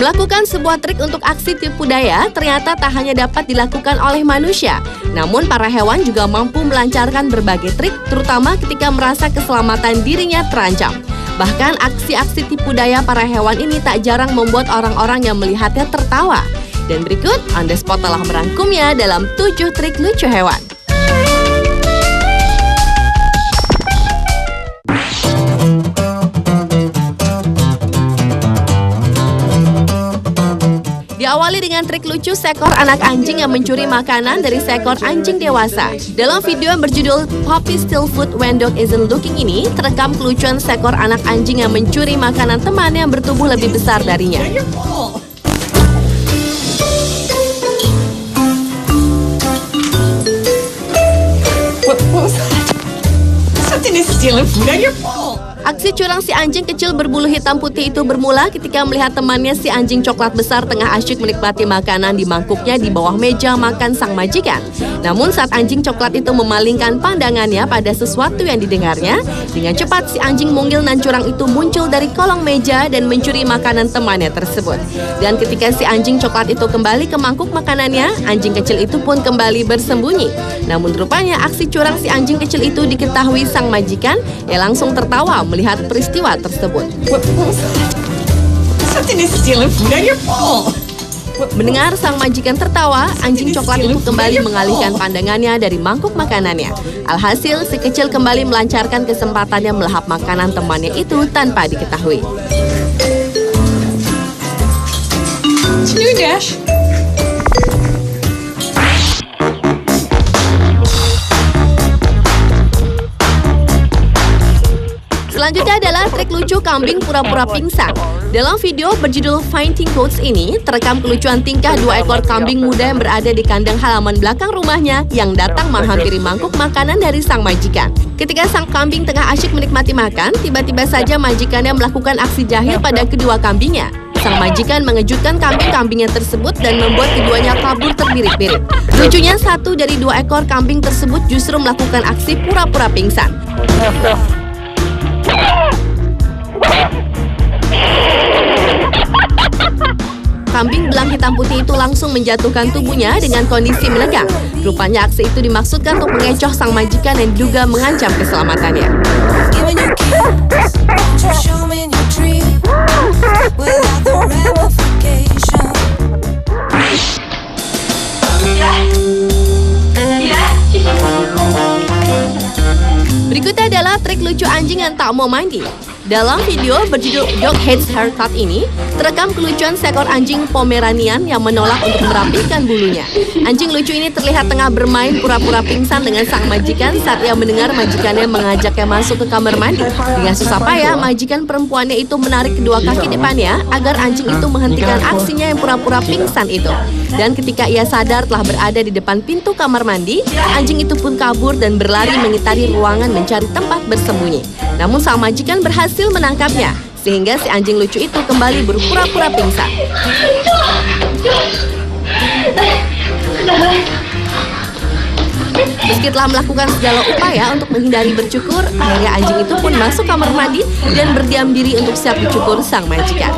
Melakukan sebuah trik untuk aksi tipu daya ternyata tak hanya dapat dilakukan oleh manusia, namun para hewan juga mampu melancarkan berbagai trik, terutama ketika merasa keselamatan dirinya terancam. Bahkan aksi-aksi tipu daya para hewan ini tak jarang membuat orang-orang yang melihatnya tertawa. Dan berikut, On The Spot telah merangkumnya dalam 7 trik lucu hewan. Diawali dengan trik lucu seekor anak anjing yang mencuri makanan dari seekor anjing dewasa. Dalam video yang berjudul Puppy Steal Food When Dog Isn't Looking ini, terekam kelucuan seekor anak anjing yang mencuri makanan temannya yang bertubuh lebih besar darinya. Something is stealing food on your ball. Aksi curang si anjing kecil berbulu hitam putih itu bermula ketika melihat temannya si anjing coklat besar tengah asyik menikmati makanan di mangkuknya di bawah meja makan sang majikan. Namun saat anjing coklat itu memalingkan pandangannya pada sesuatu yang didengarnya, dengan cepat si anjing mungil dan curang itu muncul dari kolong meja dan mencuri makanan temannya tersebut. Dan ketika si anjing coklat itu kembali ke mangkuk makanannya, anjing kecil itu pun kembali bersembunyi. Namun rupanya aksi curang si anjing kecil itu diketahui sang majikan yang langsung tertawa melihat peristiwa tersebut. Something is stealing food on your ball. Mendengar sang majikan tertawa, anjing coklat itu kembali mengalihkan pandangannya dari mangkuk makanannya. Alhasil, si kecil kembali melancarkan kesempatannya melahap makanan temannya itu tanpa diketahui. Dash. Selanjutnya adalah trik lucu kambing pura-pura pingsan. Dalam video berjudul Fainting Goats ini, terekam kelucuan tingkah 2 ekor kambing muda yang berada di kandang halaman belakang rumahnya yang datang menghampiri mangkuk makanan dari sang majikan. Ketika sang kambing tengah asyik menikmati makan, tiba-tiba saja majikannya melakukan aksi jahil pada kedua kambingnya. Sang majikan mengejutkan kambing-kambingnya tersebut dan membuat keduanya kabur terbirit-birit. Lucunya, 1 dari 2 ekor kambing tersebut justru melakukan aksi pura-pura pingsan. Kambing belang hitam putih itu langsung menjatuhkan tubuhnya dengan kondisi menegang. Rupanya aksi itu dimaksudkan untuk mengecoh sang majikan yang diduga mengancam keselamatannya. Berikutnya adalah trik lucu anjing yang tak mau mandi. Dalam video berjudul Dog Hates Haircut ini, terekam kelucuan seekor anjing Pomeranian yang menolak untuk merapikan bulunya. Anjing lucu ini terlihat tengah bermain pura-pura pingsan dengan sang majikan saat ia mendengar majikannya mengajaknya masuk ke kamar mandi. Dengan susah payah, majikan perempuannya itu menarik kedua kaki depannya agar anjing itu menghentikan aksinya yang pura-pura pingsan itu. Dan ketika ia sadar telah berada di depan pintu kamar mandi, anjing itu pun kabur dan berlari mengitari ruangan mencari tempat bersembunyi. Namun sang majikan berhasil menangkapnya, sehingga si anjing lucu itu kembali berpura-pura pingsan. Meski telah melakukan segala upaya untuk menghindari bercukur, akhirnya anjing itu pun masuk kamar mandi dan berdiam diri untuk siap dicukur sang majikan.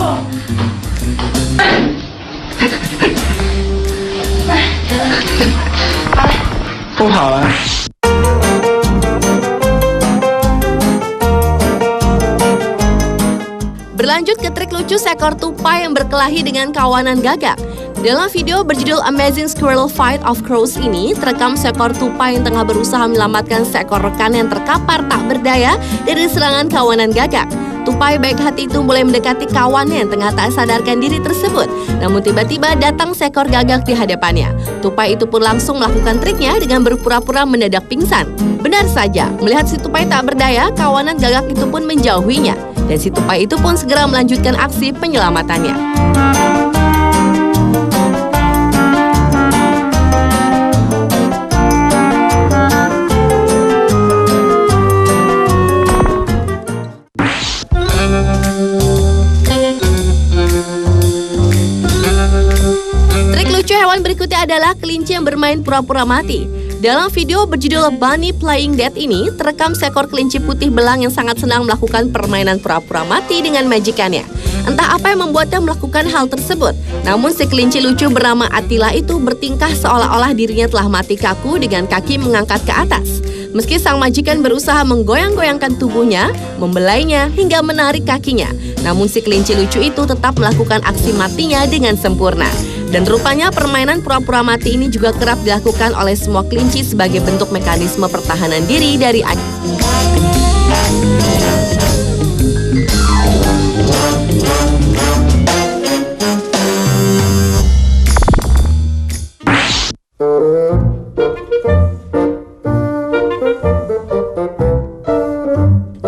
Berlanjut ke trik lucu seekor tupai yang berkelahi dengan kawanan gagak. Dalam video berjudul Amazing Squirrel Fight of Crows ini, terekam seekor tupai yang tengah berusaha menyelamatkan seekor rekan yang terkapar tak berdaya dari serangan kawanan gagak. Tupai baik hati itu mulai mendekati kawannya yang tengah tak sadarkan diri tersebut. Namun tiba-tiba datang seekor gagak di hadapannya. Tupai itu pun langsung melakukan triknya dengan berpura-pura mendadak pingsan. Benar saja, melihat si tupai tak berdaya, kawanan gagak itu pun menjauhinya. Dan si tupai itu pun segera melanjutkan aksi penyelamatannya. Trik lucu hewan berikutnya adalah kelinci yang bermain pura-pura mati. Dalam video berjudul Bunny Playing Dead ini, terekam seekor kelinci putih belang yang sangat senang melakukan permainan pura-pura mati dengan majikannya. Entah apa yang membuatnya melakukan hal tersebut. Namun si kelinci lucu bernama Attila itu bertingkah seolah-olah dirinya telah mati kaku dengan kaki mengangkat ke atas. Meski sang majikan berusaha menggoyang-goyangkan tubuhnya, membelainya hingga menarik kakinya, namun si kelinci lucu itu tetap melakukan aksi matinya dengan sempurna. Dan rupanya permainan pura-pura mati ini juga kerap dilakukan oleh semua kelinci sebagai bentuk mekanisme pertahanan diri dari anjing.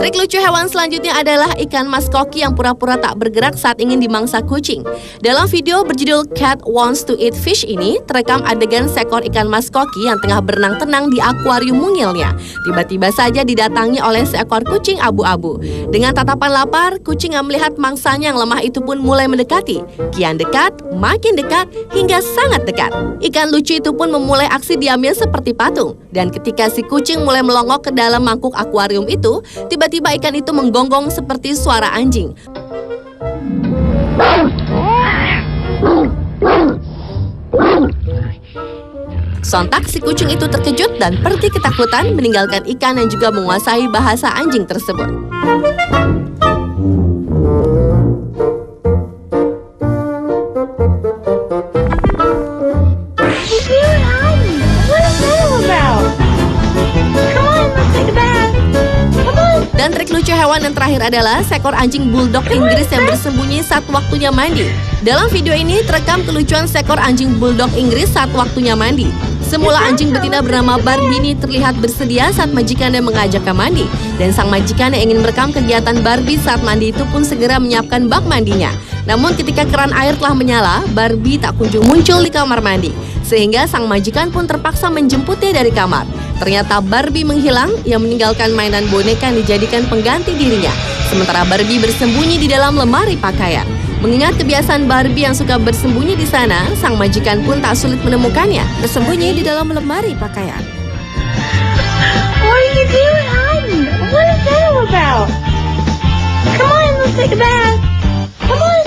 Trik lucu hewan selanjutnya adalah ikan mas koki yang pura-pura tak bergerak saat ingin dimangsa kucing. Dalam video berjudul Cat Wants to Eat Fish ini, terekam adegan seekor ikan mas koki yang tengah berenang tenang di akuarium mungilnya. Tiba-tiba saja didatangi oleh seekor kucing abu-abu. Dengan tatapan lapar, kucing yang melihat mangsanya yang lemah itu pun mulai mendekati. Kian dekat, makin dekat, hingga sangat dekat. Ikan lucu itu pun memulai aksi diamnya seperti patung. Dan ketika si kucing mulai melongok ke dalam mangkuk akuarium itu, tiba-tiba ikan itu menggonggong seperti suara anjing. Sontak si kucing itu terkejut dan pergi ketakutan meninggalkan ikan yang juga menguasai bahasa anjing tersebut. Dan trik lucu hewan yang terakhir adalah seekor anjing bulldog Inggris yang bersembunyi saat waktunya mandi. Dalam video ini terekam kelucuan seekor anjing bulldog Inggris saat waktunya mandi. Semula anjing betina bernama Barbie ini terlihat bersedia saat majikannya mengajaknya mandi. Dan sang majikan yang ingin merekam kegiatan Barbie saat mandi itu pun segera menyiapkan bak mandinya. Namun ketika keran air telah menyala, Barbie tak kunjung muncul di kamar mandi. Sehingga sang majikan pun terpaksa menjemputnya dari kamar. Ternyata Barbie menghilang, ia meninggalkan mainan boneka yang dijadikan pengganti dirinya. Sementara Barbie bersembunyi di dalam lemari pakaian. Mengingat kebiasaan Barbie yang suka bersembunyi di sana, sang majikan pun tak sulit menemukannya, bersembunyi di dalam lemari pakaian. What are you doing, hon? What is that all about? Come on, let's take a bath. Come on.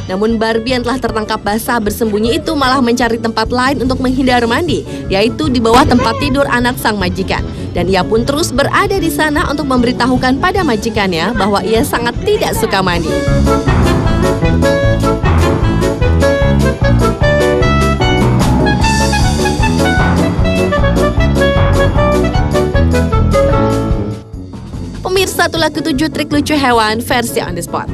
Namun Barbie yang telah tertangkap basah bersembunyi itu malah mencari tempat lain untuk menghindar mandi, yaitu di bawah tempat tidur anak sang majikan. Dan ia pun terus berada di sana untuk memberitahukan pada majikannya bahwa ia sangat tidak suka mandi. Pemirsa, itulah ketujuh trik lucu hewan versi on the spot.